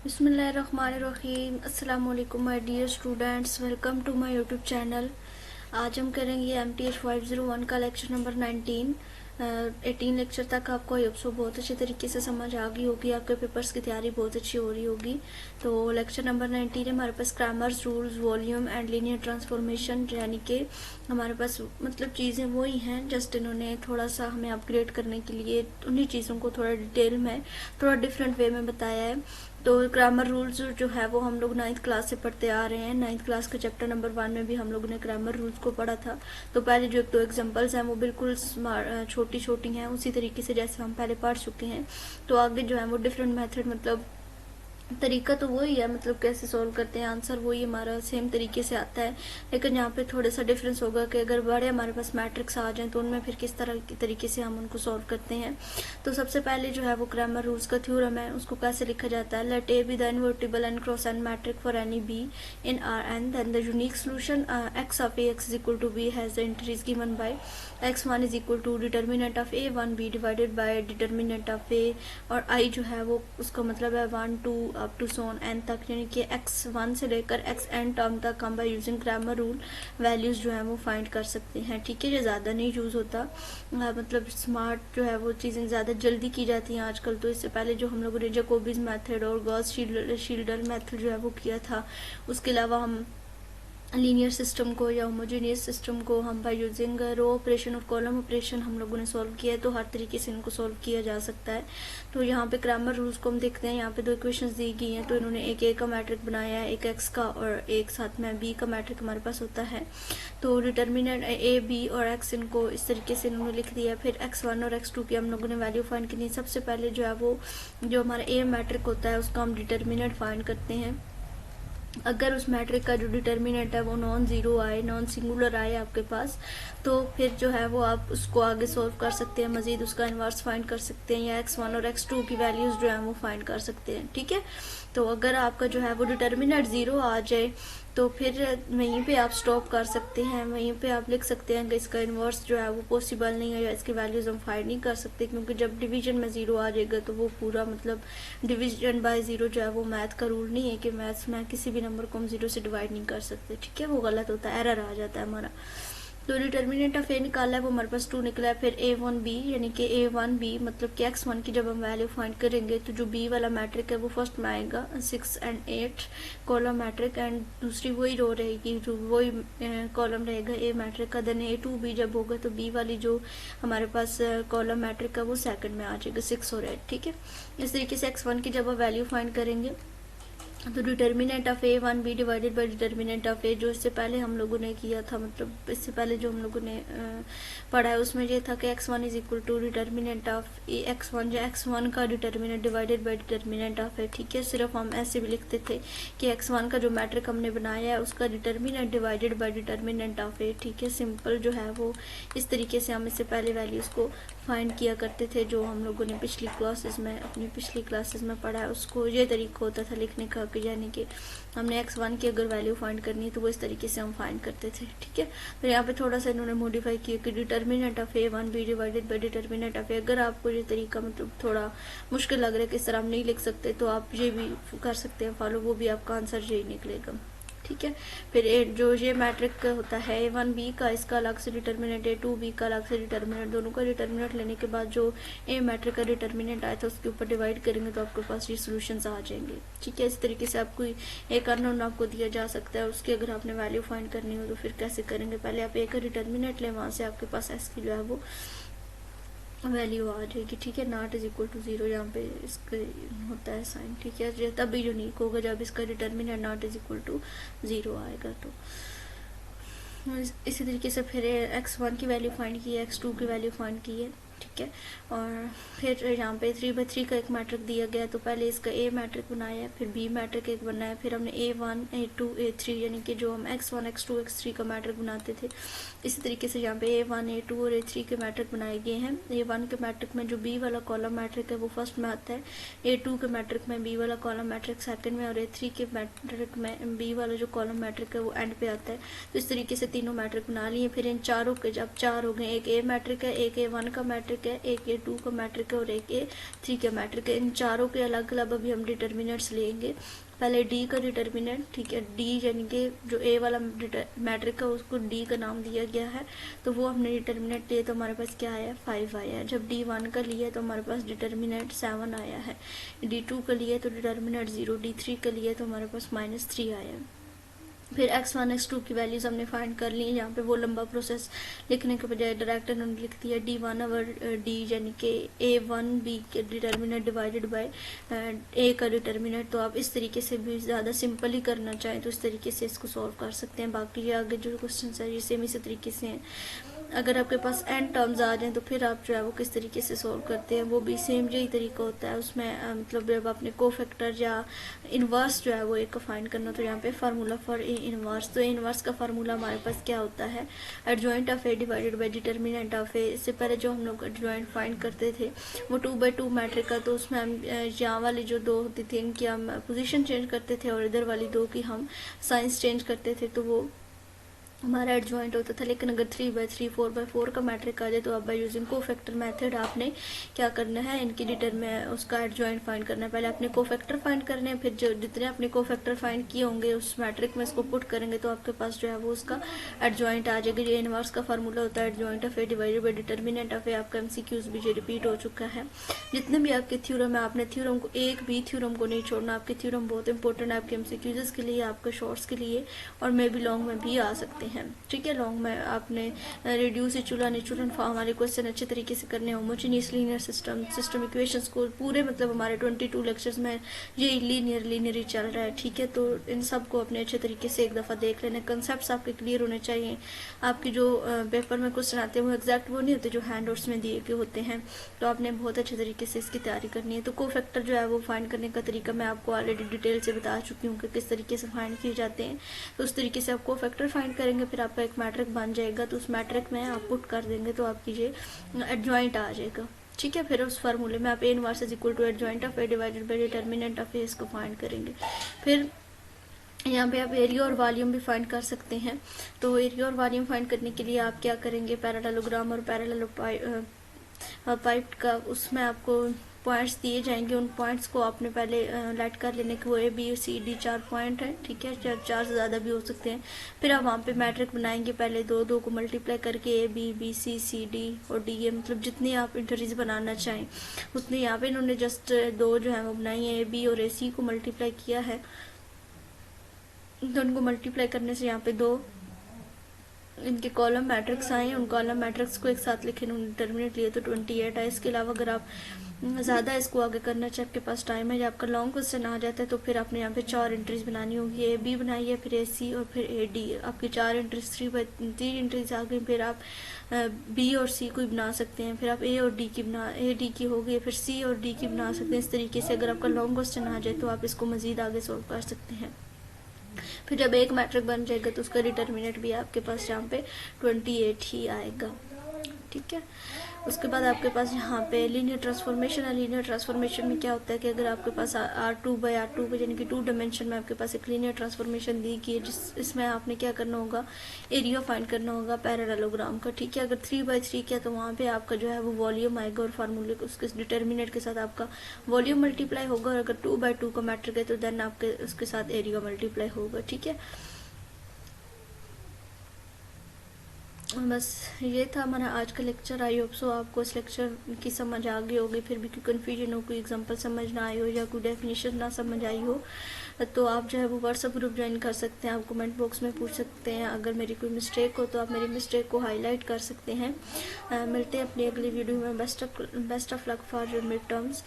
बिस्मिल्लाहिर्रहमानिर्रहीम। अस्सलाम वालेकुम my dear students, welcome to my YouTube channel. आज हम करेंगे MTH 501 का लेक्चर नंबर 19। 18 लेक्चर तक आपको होप्स बहुत अच्छे तरीके से समझ आ गई होगी, आपके पेपर्स की तैयारी बहुत अच्छी हो रही होगी। तो लेक्चर नंबर 19 है हमारे पास grammars, rules, volume and linear transformation, यानी कि हमारे पास मतलब चीज़ें वही हैं, जस्ट इन्होंने थोड़ा सा हमें अपग्रेड करने के लिए उन्हीं चीज़ों को थोड़ा डिटेल में थोड़ा डिफरेंट वे में बताया है। तो ग्रामर रूल्स जो है वो हम लोग 9th क्लास से पढ़ते आ रहे हैं। 9th क्लास के चैप्टर नंबर 1 में भी हम लोगों ने ग्रामर रूल्स को पढ़ा था। तो पहले जो एक दो एग्जांपल्स हैं वो बिल्कुल छोटी छोटी हैं, उसी तरीके से जैसे हम पहले पढ़ चुके हैं। तो आगे जो है वो डिफरेंट मेथड, मतलब तरीका तो वही है, मतलब कैसे सॉल्व करते हैं, आंसर वही हमारा सेम तरीके से आता है। लेकिन यहाँ पे थोड़ा सा डिफरेंस होगा कि अगर बड़े हमारे पास मैट्रिक्स आ जाएं तो उनमें फिर किस तरह की तरीके से हम उनको सॉल्व करते हैं। तो सबसे पहले जो है वो ग्रामर रूल्स का थ्योरम है, उसको कैसे लिखा जाता है। Let A be the invertible n cross n matrix for any B in R n, then the unique solution x of A x is equal to B has the entries given by x1 is equal to determinant of a1b divided by determinant of a, और i जो है वो उसका मतलब है 1 2 up to Son N तक, यानी कि x1 से लेकर xn टर्म तक हम by using grammar rule values जो है वो फाइंड कर सकते हैं। ठीक है, ये ज़्यादा नहीं यूज़ होता, मतलब स्मार्ट जो है वो चीज़ें ज़्यादा जल्दी की जाती हैं आजकल। तो इससे पहले जो हम लोगों ने जैकोबीज मेथड और गॉस शील्डर मेथड जो है वो किया था, उसके अलावा हम लीनियर सिस्टम को या होमोजेनियस सिस्टम को हम बाय यूजिंग रो ऑपरेशन और कॉलम ऑपरेशन हम लोगों ने सॉल्व किया है। तो हर तरीके से इनको सॉल्व किया जा सकता है। तो यहाँ पे ग्रामर रूल्स को हम देखते हैं। यहाँ पे दो इक्वेशंस दी गई हैं, तो इन्होंने एक ए का मैट्रिक बनाया है, एक एक्स का, और एक साथ में बी का मैट्रिक हमारे पास होता है। तो डिटर्मिनेंट ए बी और एक्स, इनको इस तरीके से इन्होंने लिख दिया। फिर x1 और x2 की हम लोगों ने वैल्यू फाइंड करनी है। सबसे पहले जो है वो जो हमारा ए मैट्रिक होता है उसका हम डिटर्मिनेंट फाइंड करते हैं। अगर उस मैट्रिक का जो डिटर्मिनेंट है वो नॉन ज़ीरो आए, नॉन सिंगुलर आए आपके पास, तो फिर जो है वो आप उसको आगे सॉल्व कर सकते हैं, मजीद उसका इन्वर्स फाइंड कर सकते हैं, या x1 और x2 की वैल्यूज़ जो है वो फाइंड कर सकते हैं। ठीक है, तो अगर आपका जो है वो डिटर्मिनेंट ज़ीरो आ जाए तो फिर वहीं पे आप स्टॉप कर सकते हैं, वहीं पे आप लिख सकते हैं कि इसका इन्वर्स जो है वो पॉसिबल नहीं है, या इसकी वैल्यूज़ हम फाइंड नहीं कर सकते, क्योंकि जब डिवीजन में ज़ीरो आ जाएगा तो वो पूरा मतलब डिवीजन बाय ज़ीरो जो है वो मैथ का रूल नहीं है कि मैथ्स में किसी भी नंबर को हम ज़ीरो से डिवाइड नहीं कर सकते। ठीक है, वो गलत होता है, एरर आ जाता है हमारा। तो डिटर्मिनेंट ऑफ ए निकाला है, वो हमारे पास 2 निकला है। फिर a1b यानी कि a1b मतलब कि x1 की जब हम वैल्यू फाइंड करेंगे तो जो b वाला मैट्रिक है वो फर्स्ट में आएगा, 6 एंड 8 कॉलम मैट्रिक, एंड दूसरी वही रो रहेगी, जो वही कॉलम रहेगा ए मैट्रिक का। देन a2b जब होगा तो b वाली जो हमारे पास कॉलम मैट्रिक है वो सेकंड में आ जाएगा, 6 और 8। ठीक है, इस तरीके से x1 की जब आप वैल्यू फाइंड करेंगे तो determinant of a1b divided by determinant of a, जो इससे पहले हम लोगों ने किया था, मतलब इससे पहले जो हम लोगों ने पढ़ा है उसमें ये था कि x1 is equal to determinant of x1 या x1 का determinant divided by determinant of a। ठीक है, सिर्फ हम ऐसे भी लिखते थे कि x1 का जो मैट्रिक हमने बनाया है उसका determinant divided by determinant of a। ठीक है, सिंपल जो है वो इस तरीके से हम इससे पहले वैल्यूज़ को फाइंड किया करते थे, जो हम लोगों ने पिछली क्लासेस में अपनी पिछली क्लासेस में पढ़ा है। उसको ये तरीका होता था लिखने का कि यानी कि हमने x1 की अगर वैल्यू फाइंड करनी है तो वो इस तरीके से हम फाइंड करते थे। ठीक है, तो यहाँ पे थोड़ा सा इन्होंने मॉडिफाई किया कि determinant of a1b divided by determinant of a। अगर आपको ये तरीका मतलब थोड़ा मुश्किल लग रहा है कि इस तरह हम नहीं लिख सकते, तो आप ये भी कर सकते हैं फॉलो, वो भी आपका आंसर यही निकलेगा। ठीक है, फिर जो ये मैट्रिक होता है a1b का, इसका अलग से डिटर्मिनेंट, a2b का अलग से डिटर्मिनेंट, दोनों का डिटर्मिनेंट लेने के बाद जो ए मैट्रिक का डिटर्मिनेंट आया था उसके ऊपर डिवाइड करेंगे तो आपके पास ये सॉल्यूशंस आ जाएंगे। ठीक है, इस तरीके से आपको एक अननोन आपको दिया जा सकता है, उसकी अगर आपने वैल्यू फाइंड करनी हो तो फिर कैसे करेंगे, पहले आप ए का डिटर्मिनेंट लें, वहाँ से आपके पास एस की जो है वो वैल्यू आ जाएगी। ठीक है, not is equal to zero यहाँ पे इसका होता है साइन। ठीक है, तभी यूनिक होगा जब इसका determinant not is equal to zero आएगा। तो इसी तरीके से फिर x1 की वैल्यू फाइंड की है, x2 की वैल्यू फाइंड की है। ठीक है, और फिर यहाँ पे 3/3 का एक मैट्रिक दिया गया, तो पहले इसका ए मैट्रिक बनाया है, फिर बी मैट्रिक एक बनाया, फिर हमने a1 a2 a3 यानी कि जो हम x1 x2 x3 का मैट्रिक बनाते थे, इसी तरीके से यहाँ पे a1 a2 और a3 के मैट्रिक बनाए गए हैं। a1 के मैट्रिक में जो b वाला कॉलम मैट्रिक है वो फर्स्ट में आता है, a2 के मैट्रिक में b वाला कॉलम मैट्रिक सेकंड में, और a3 के मैट्रिक में b वाला जो कॉलम मैट्रिक है वो एंड पे आता है। तो इस तरीके से तीनों मैट्रिक बना लिए। फिर इन चारों के जब चार हो गए, एक ए मैट्रिक है, एक a1 का मैट्रिक मैट्रिक है, एक A2 का मैट्रिक है और एक A3 का मैट्रिक है। इन चारों के अलग अलग अभी हम डिटर्मिनेंट्स लेंगे। पहले डी का डिटर्मिनेंट, ठीक है, डी यानी कि जो ए वाला मैट्रिक है उसको डी का नाम दिया गया है, तो वो हमने डिटर्मिनेंट लिए तो हमारे पास क्या आया, 5 आया है। जब D1 का लिया तो हमारे पास डिटर्मिनेंट 7 आया है। D2 का लिए तो डिटर्मिनेंट 0, D3 का लिए तो हमारे पास -3 आया है। फिर x1 x2 की वैल्यूज हमने फाइंड कर ली। यहाँ पे वो लंबा प्रोसेस लिखने के बजाय डायरेक्ट उन्होंने लिख दिया D1 ओवर D, यानी कि A1B के डिटर्मिनेंट डिवाइडेड बाय A का डिटर्मिनेंट। तो आप इस तरीके से भी ज़्यादा सिंपल ही करना चाहें तो इस तरीके से इसको सॉल्व कर सकते हैं। बाकी ये आगे जो क्वेश्चन है ये सेम इसी तरीके से हैं। अगर आपके पास n टर्म्स आ जाएं तो फिर आप जो है वो किस तरीके से सॉल्व करते हैं, वो भी सेम यही तरीका होता है। उसमें मतलब जब आपने कोफैक्टर या इन्वर्स जो है वो एक का फाइंड करना, तो यहाँ पे फार्मूला फॉर ए इन्वर्स, तो इन्वर्स का फार्मूला हमारे पास क्या होता है, adjoint of A divided by determinant of A. इससे पहले जो हम लोग एडजॉइंट फाइंड करते थे वो 2/2 मैट्रिक का, तो उसमें हम यहाँ वाली जो दो होती थी इनकी हम पोजीशन चेंज करते थे और इधर वाली दो की हम साइंस चेंज करते थे, तो वो हमारा एडजॉइंट होता था। लेकिन अगर 3/3 4/4 का मैट्रिक आ जाए तो आप बाय यूजिंग कोफैक्टर मेथड आपने क्या करना है, इनकी डिटरमिनेंट उसका एडजॉइंट फाइंड करना है। पहले आपने कोफैक्टर फाइंड करने हैं, फिर जो जितने आपने कोफैक्टर फाइंड किए होंगे उस मैट्रिक में इसको पुट करेंगे तो आपके पास जो है वो उसका एडजॉइंट आ जाएगा। ये इनवर्स का फार्मूला होता है adjoint of A divided by determinant of A. आपका MCQs भी ये रिपीट हो चुका है। जितने भी आपके थ्योरम है आपने थ्योरम को, एक भी थ्योरम को नहीं छोड़ना। आपके थ्योरम बहुत इंपॉर्टेंट है आपके MCQs के लिए, आपके शॉर्ट्स के लिए, और मे भी लॉन्ग में भी आ सकते हैं। ठीक है, लॉन्ग में आपने रिड्यूस इचुलन फॉर्म हमारे क्वेश्चन अच्छे तरीके से करने, होमोजेनियस लीनियर सिस्टम इक्वेशंस को पूरे मतलब हमारे 22 लेक्चर्स में ये लीनियर ही चल रहा है। ठीक है, तो इन सब को अपने अच्छे तरीके से एक दफ़ा देख लेना। कंसेप्ट आपके क्लियर होने चाहिए। आपकी जो पेपर में क्वेश्चन आते हैं वो एग्जैक्ट वो नहीं होते जो हैंड आउट्स में दिए के होते हैं, तो आपने बहुत अच्छे तरीके से इसकी तैयारी करनी है। तो कोफैक्टर जो है वो फाइंड करने का तरीका मैं आपको ऑलरेडी डिटेल से बता चुकी हूँ कि किस तरीके से फाइंड किए जाते हैं। तो उस तरीके से आप कोफैक्टर फाइंड करेंगे, फिर आपका एक मैट्रिक बन जाएगा, तो उस मैट्रिक में आप पुट कर देंगे तो आपकी ये एडजॉइंट आ जाएगा। ठीक है, फिर उस फार्मूले में आप A inverse is equal to adjoint of A divided by determinant of A इसको फाइंड करेंगे। फिर यहाँ पे आप एरिया और वॉल्यूम भी फाइंड कर सकते हैं। तो एरिया और वॉल्यूम फाइंड करने के लिए आप क्या करेंगे, पैरेललोग्राम और पाइप का उसमें आपको पॉइंट्स दिए जाएंगे। उन पॉइंट्स को आपने पहले लाइट कर लेने के, वो ABCD 4 पॉइंट है। ठीक है, 4 से ज़्यादा भी हो सकते हैं। फिर आप वहाँ पे मैट्रिक बनाएंगे, पहले 2 को मल्टीप्लाई करके ABBCCD और DA, मतलब जितनी आप इंटरीज बनाना चाहें उतनी। यहाँ पे इन्होंने जस्ट 2 जो है वो बनाई है, AB और AC को मल्टीप्लाई किया है, तो उनको मल्टीप्लाई करने से यहाँ पे 2 इनके कॉलम मैट्रिक्स आए। उन कॉलम मैट्रिक्स को एक साथ लिखे, डिटर्मिनेंट लिए तो 28 है। इसके अलावा अगर आप ज़्यादा इसको आगे करना चाहिए, आपके पास टाइम है, जब आपका लॉन्ग क्वेश्चन आ जाता है तो फिर आपने यहाँ पे 4 एंट्रीज बनानी होगी। AB बनाई है, फिर AC और फिर AD। आपकी 4 एंट्रीज 3 एंट्रीज आ गई। फिर आप B और C को बना सकते हैं, फिर आप A और D की AD की हो गई, फिर C और D की बना सकते हैं। इस तरीके से अगर आपका लॉन्ग क्वेश्चन आ जाए तो आप इसको मजीद आगे सोल्व कर सकते हैं। फिर जब एक मैट्रिक बन जाएगा तो उसका डिटर्मिनेंट भी आपके पास यहाँ पे 28 ही आएगा। ठीक है, उसके बाद आपके पास यहाँ पे लीनियर ट्रांसफॉर्मेशन है। लीनियर ट्रांसफॉर्मेशन में क्या होता है कि अगर आपके पास R2/R2 यानी कि 2 डायमेंशन में आपके पास एक लीनियर ट्रांसफॉर्मेशन दी गई है, इसमें आपने क्या करना होगा, एरिया फाइंड करना होगा पैरेललोग्राम का। ठीक है, अगर 3/3 किया तो वहाँ पे आपका जो है वो वॉल्यूम आएगा और फार्मूले उसके डिटर्मिनेंट के साथ आपका वॉल्यूम मल्टीप्लाई होगा। और अगर 2/2 का मैट्रिक है तो देन आपके उसके साथ एरिया मल्टीप्लाई होगा। ठीक है, बस ये था हमारा आज का लेक्चर। आई होप सो आपको इस लेक्चर की समझ आ गई होगी। फिर भी कोई कन्फ्यूजन हो, कोई एग्जांपल समझ ना आई हो या कोई डेफिनेशन ना समझ आई हो तो आप जो है वो व्हाट्सएप ग्रुप ज्वाइन कर सकते हैं। आप कमेंट बॉक्स में पूछ सकते हैं। अगर मेरी कोई मिस्टेक हो तो आप मेरी मिस्टेक को हाईलाइट कर सकते हैं। मिलते हैं अपनी अगली वीडियो में। Best of luck for your mid terms.